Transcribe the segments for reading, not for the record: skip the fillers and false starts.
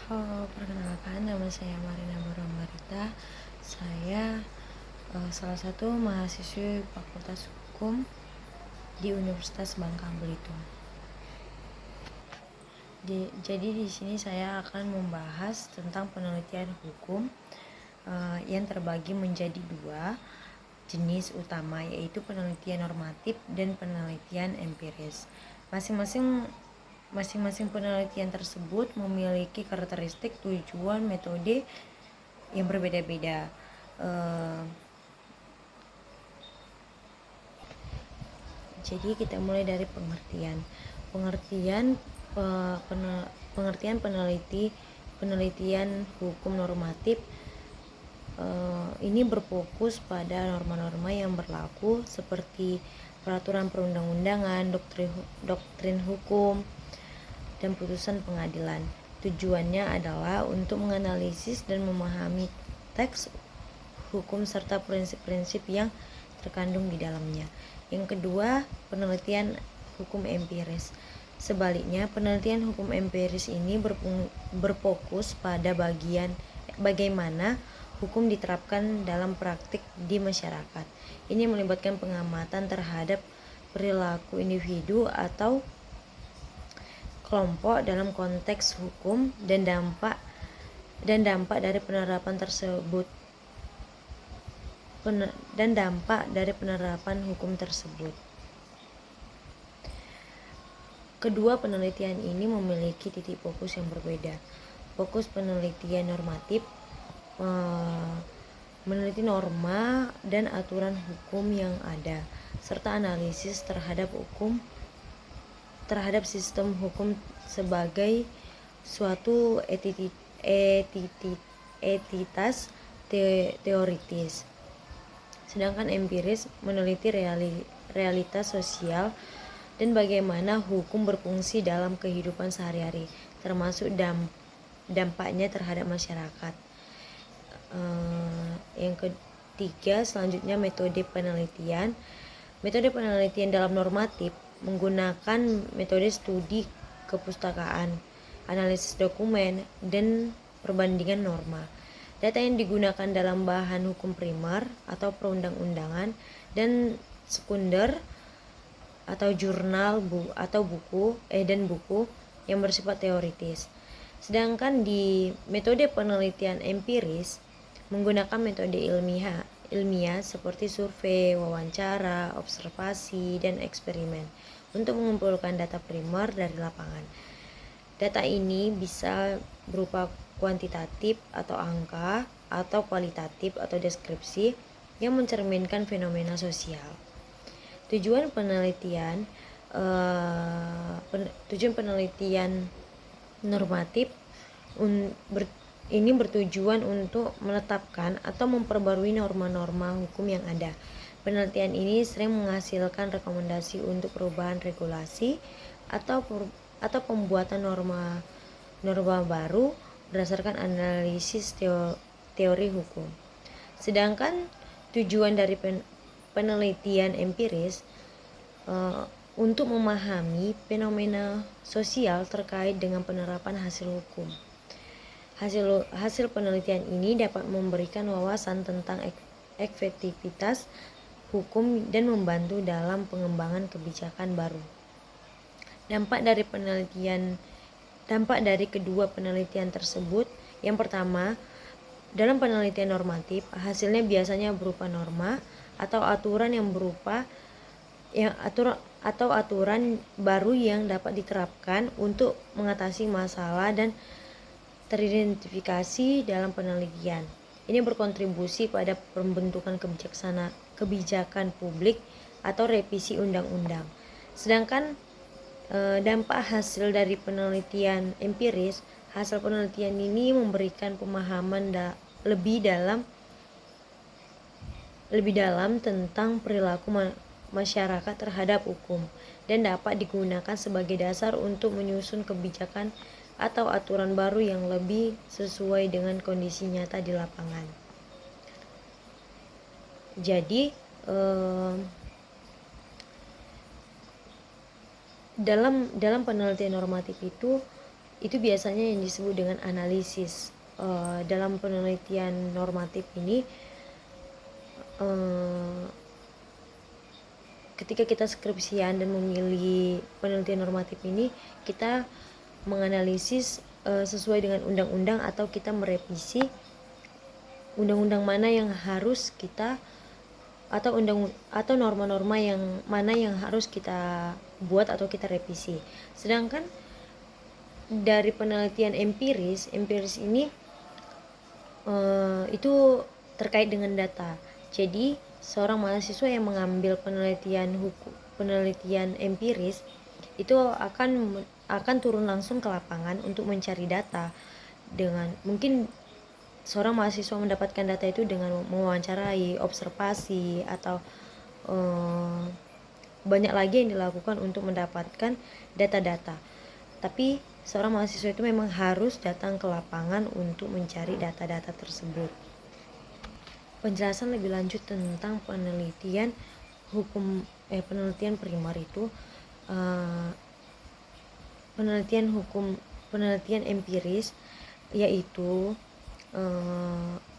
Halo, perkenalkan nama saya Marina Marita. Saya salah satu mahasiswi Fakultas Hukum di Universitas Bangka Belitung. Jadi di sini saya akan membahas tentang penelitian hukum yang terbagi menjadi dua jenis utama, yaitu penelitian normatif dan penelitian empiris. Masing-masing penelitian tersebut memiliki karakteristik, tujuan, metode yang berbeda-beda. Jadi kita mulai dari pengertian penelitian hukum normatif. Ini berfokus pada norma-norma yang berlaku seperti peraturan perundang-undangan, doktrin hukum, dan putusan pengadilan. Tujuannya adalah untuk menganalisis dan memahami teks hukum serta prinsip-prinsip yang terkandung di dalamnya. Yang kedua, penelitian hukum empiris. Sebaliknya, penelitian hukum empiris ini berfokus pada bagaimana hukum diterapkan dalam praktik di masyarakat. Ini melibatkan pengamatan terhadap perilaku individu atau kelompok dalam konteks hukum dan dampak dari penerapan hukum tersebut. Kedua penelitian ini memiliki titik fokus yang berbeda. Fokus penelitian normatif meneliti norma dan aturan hukum yang ada, serta analisis terhadap sistem hukum sebagai suatu entitas teoritis. Sedangkan empiris meneliti realitas sosial dan bagaimana hukum berfungsi dalam kehidupan sehari-hari, termasuk dampaknya terhadap masyarakat. Yang ketiga, selanjutnya metode penelitian. Metode penelitian dalam normatif menggunakan metode studi kepustakaan, analisis dokumen, dan perbandingan norma. Data yang digunakan dalam bahan hukum primer atau perundang-undangan dan sekunder atau jurnal buku yang bersifat teoritis. Sedangkan di metode penelitian empiris menggunakan metode ilmiah seperti survei, wawancara, observasi, dan eksperimen untuk mengumpulkan data primer dari lapangan. Data ini bisa berupa kuantitatif atau angka, atau kualitatif atau deskripsi yang mencerminkan fenomena sosial. Tujuan penelitian normatif ini bertujuan untuk menetapkan atau memperbarui norma-norma hukum yang ada. Penelitian ini sering menghasilkan rekomendasi untuk perubahan regulasi atau pembuatan norma baru berdasarkan analisis teori hukum. Sedangkan tujuan dari penelitian empiris untuk memahami fenomena sosial terkait dengan penerapan hasil hukum. Hasil penelitian ini dapat memberikan wawasan tentang efektivitas hukum dan membantu dalam pengembangan kebijakan baru. Dampak dari kedua penelitian tersebut, yang pertama, dalam penelitian normatif, hasilnya biasanya berupa norma atau aturan baru yang dapat diterapkan untuk mengatasi masalah dan teridentifikasi dalam penelitian. Ini berkontribusi pada pembentukan kebijakan publik atau revisi undang-undang. Sedangkan dampak hasil dari penelitian empiris, hasil penelitian ini memberikan pemahaman lebih dalam tentang perilaku masyarakat terhadap hukum dan dapat digunakan sebagai dasar untuk menyusun kebijakan atau aturan baru yang lebih sesuai dengan kondisi nyata di lapangan. Jadi dalam penelitian normatif itu itu biasanya yang disebut dengan analisis. Dalam penelitian normatif ini, ketika kita skripsian dan memilih penelitian normatif ini, kita menganalisis sesuai dengan undang-undang, atau kita merevisi undang-undang mana yang harus kita, atau norma-norma yang mana yang harus kita buat atau kita revisi. Sedangkan dari penelitian empiris ini itu terkait dengan data. Jadi seorang mahasiswa yang mengambil penelitian empiris itu akan turun langsung ke lapangan untuk mencari data. Dengan mungkin seorang mahasiswa mendapatkan data itu dengan mewawancarai, observasi, atau banyak lagi yang dilakukan untuk mendapatkan data-data. Tapi seorang mahasiswa itu memang harus datang ke lapangan untuk mencari data-data tersebut. Penjelasan lebih lanjut tentang penelitian primer itu, penelitian empiris, yaitu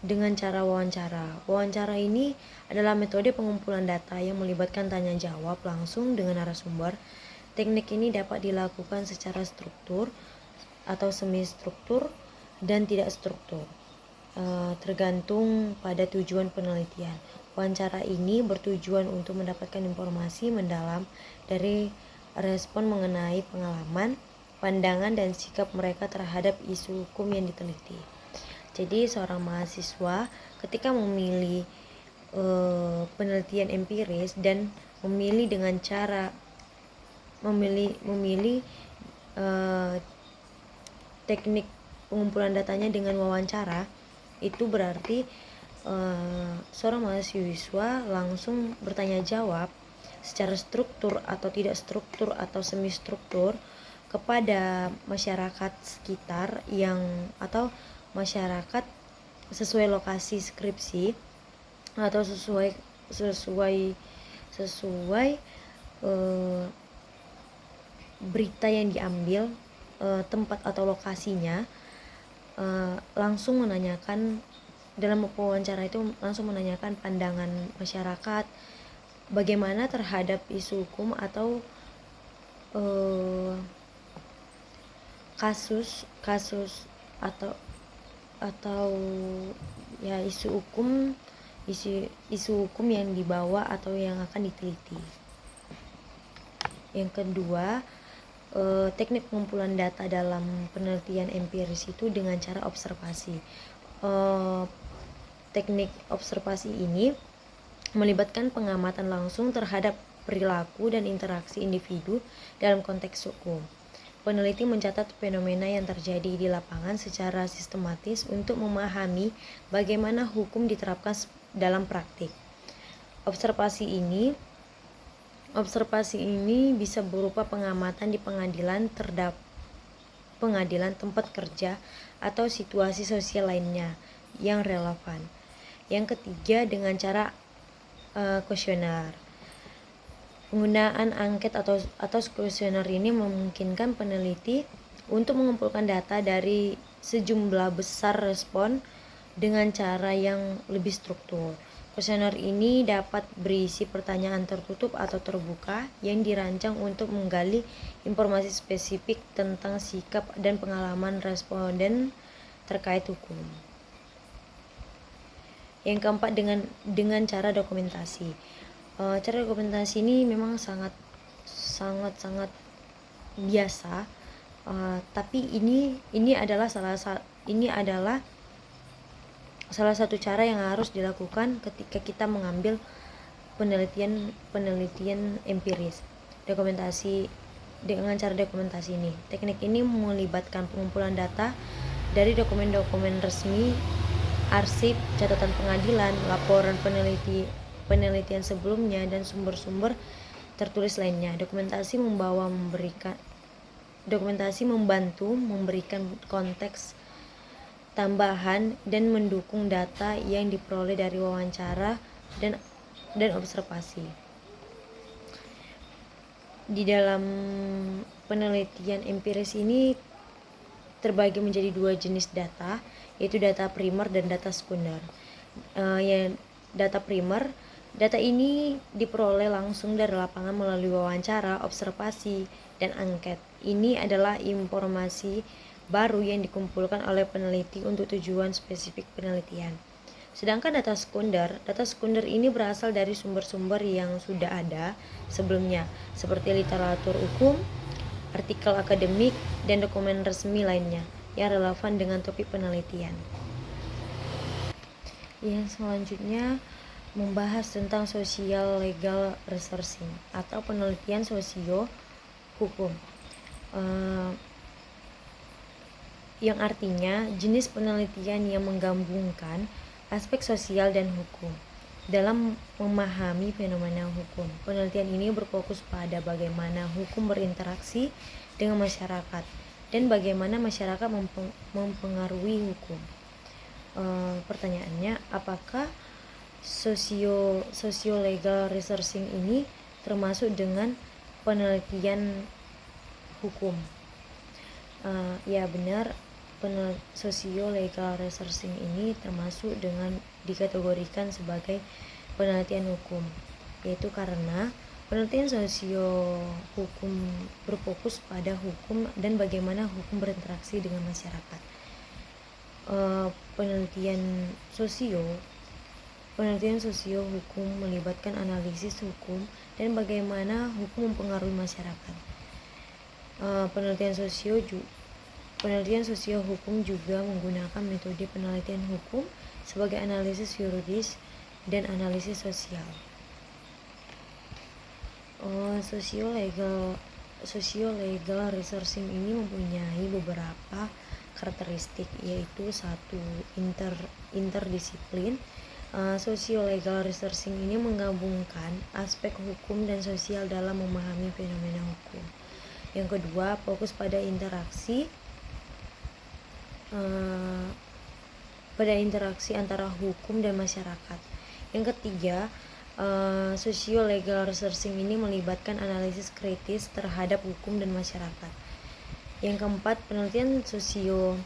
dengan cara wawancara. Wawancara ini adalah metode pengumpulan data yang melibatkan tanya jawab langsung dengan narasumber. Teknik ini dapat dilakukan secara struktur atau semi struktur dan tidak struktur, tergantung pada tujuan penelitian. Wawancara ini bertujuan untuk mendapatkan informasi mendalam dari respon mengenai pengalaman, pandangan, dan sikap mereka terhadap isu hukum yang diteliti. Jadi seorang mahasiswa ketika memilih penelitian empiris dan memilih dengan cara memilih teknik pengumpulan datanya dengan wawancara, itu berarti seorang mahasiswa langsung bertanya jawab secara struktur atau tidak struktur atau semi struktur kepada masyarakat sekitar atau masyarakat sesuai lokasi skripsi, atau sesuai berita yang diambil, tempat atau lokasinya. Langsung menanyakan dalam wawancara itu, langsung menanyakan pandangan masyarakat bagaimana terhadap isu hukum atau kasus atau ya isu hukum yang dibawa atau yang akan diteliti. Yang kedua, teknik pengumpulan data dalam penelitian empiris itu dengan cara observasi. Teknik observasi ini melibatkan pengamatan langsung terhadap perilaku dan interaksi individu dalam konteks hukum. Peneliti mencatat fenomena yang terjadi di lapangan secara sistematis untuk memahami bagaimana hukum diterapkan dalam praktik. Observasi ini bisa berupa pengamatan di pengadilan, tempat kerja, atau situasi sosial lainnya yang relevan. Yang ketiga, dengan cara kuesioner. Penggunaan angket atau kuesioner ini memungkinkan peneliti untuk mengumpulkan data dari sejumlah besar respon dengan cara yang lebih struktur. Kuesioner ini dapat berisi pertanyaan tertutup atau terbuka yang dirancang untuk menggali informasi spesifik tentang sikap dan pengalaman responden terkait hukum. Yang keempat, dengan cara dokumentasi. Cara dokumentasi ini memang sangat biasa, tapi ini adalah salah satu cara yang harus dilakukan ketika kita mengambil penelitian empiris. Dokumentasi dengan cara dokumentasi ini. Teknik ini melibatkan pengumpulan data dari dokumen-dokumen resmi, arsip, catatan pengadilan, laporan penelitian sebelumnya, dan sumber-sumber tertulis lainnya. Dokumentasi membantu memberikan konteks tambahan dan mendukung data yang diperoleh dari wawancara dan observasi. Di dalam penelitian empiris ini terbagi menjadi dua jenis data, yaitu data primer dan data sekunder. Data primer, data ini diperoleh langsung dari lapangan melalui wawancara, observasi, dan angket. Ini adalah informasi baru yang dikumpulkan oleh peneliti untuk tujuan spesifik penelitian. Sedangkan data sekunder ini berasal dari sumber-sumber yang sudah ada sebelumnya, seperti literatur hukum, artikel akademik, dan dokumen resmi lainnya yang relevan dengan topik penelitian. Yang selanjutnya membahas tentang social legal researching atau penelitian sosio hukum, yang artinya jenis penelitian yang menggabungkan aspek sosial dan hukum dalam memahami fenomena hukum. Penelitian ini berfokus pada bagaimana hukum berinteraksi dengan masyarakat dan bagaimana masyarakat mempengaruhi hukum. Pertanyaannya, apakah socio-legal researching ini termasuk dengan penelitian hukum? Ya benar, socio-legal researching ini termasuk dengan dikategorikan sebagai penelitian hukum, yaitu karena penelitian sosio hukum berfokus pada hukum dan bagaimana hukum berinteraksi dengan masyarakat. Penelitian sosio hukum melibatkan analisis hukum dan bagaimana hukum mempengaruhi masyarakat. Penelitian sosio hukum juga menggunakan metode penelitian hukum sebagai analisis yuridis dan analisis sosial. Socio-legal researching ini mempunyai beberapa karakteristik, yaitu satu, interdisiplin. Socio-legal researching ini menggabungkan aspek hukum dan sosial dalam memahami fenomena hukum. Yang kedua, fokus pada interaksi antara hukum dan masyarakat. Yang ketiga, socio-legal researching ini melibatkan analisis kritis terhadap hukum dan masyarakat. Yang keempat, penelitian sosio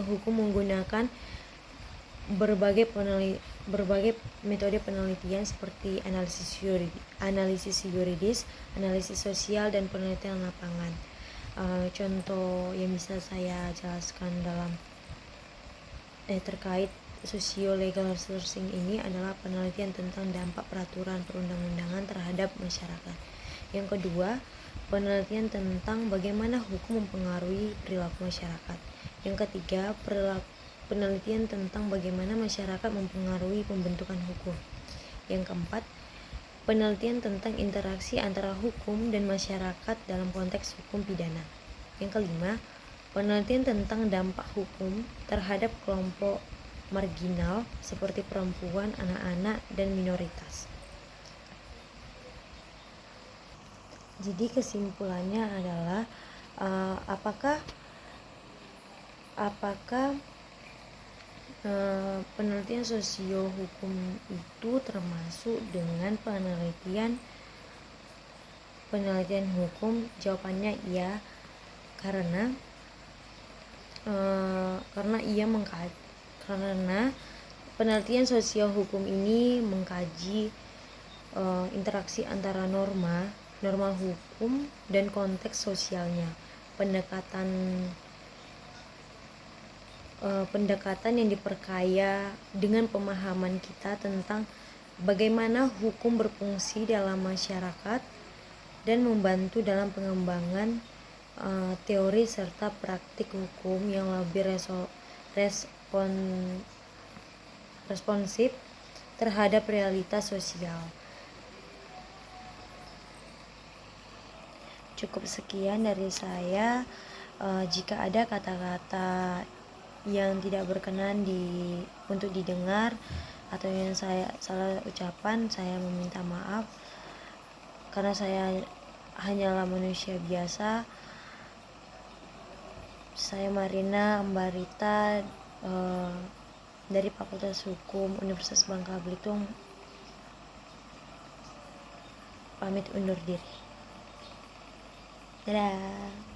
hukum menggunakan berbagai metode penelitian seperti analisis yuridis, analisis sosial, dan penelitian lapangan. Contoh yang bisa saya jelaskan terkait socio-legal researching ini adalah penelitian tentang dampak peraturan perundang-undangan terhadap masyarakat. Yang kedua, penelitian tentang bagaimana hukum mempengaruhi perilaku masyarakat. Yang ketiga, penelitian tentang bagaimana masyarakat mempengaruhi pembentukan hukum. Yang keempat, penelitian tentang interaksi antara hukum dan masyarakat dalam konteks hukum pidana. Yang kelima, penelitian tentang dampak hukum terhadap kelompok marginal seperti perempuan, anak-anak, dan minoritas. Jadi kesimpulannya adalah apakah penelitian sosio hukum itu termasuk dengan penelitian hukum? Jawabannya iya, karena penelitian sosial hukum ini mengkaji interaksi antara norma hukum dan konteks sosialnya. Pendekatan yang diperkaya dengan pemahaman kita tentang bagaimana hukum berfungsi dalam masyarakat dan membantu dalam pengembangan teori serta praktik hukum yang lebih responsif terhadap realitas sosial. Cukup sekian dari saya. Jika ada kata-kata yang tidak berkenan untuk didengar atau yang saya salah ucapan, saya meminta maaf karena saya hanyalah manusia biasa. Saya Marina Ambarita dari Fakultas Hukum Universitas Bangka Belitung, pamit undur diri. Dadah.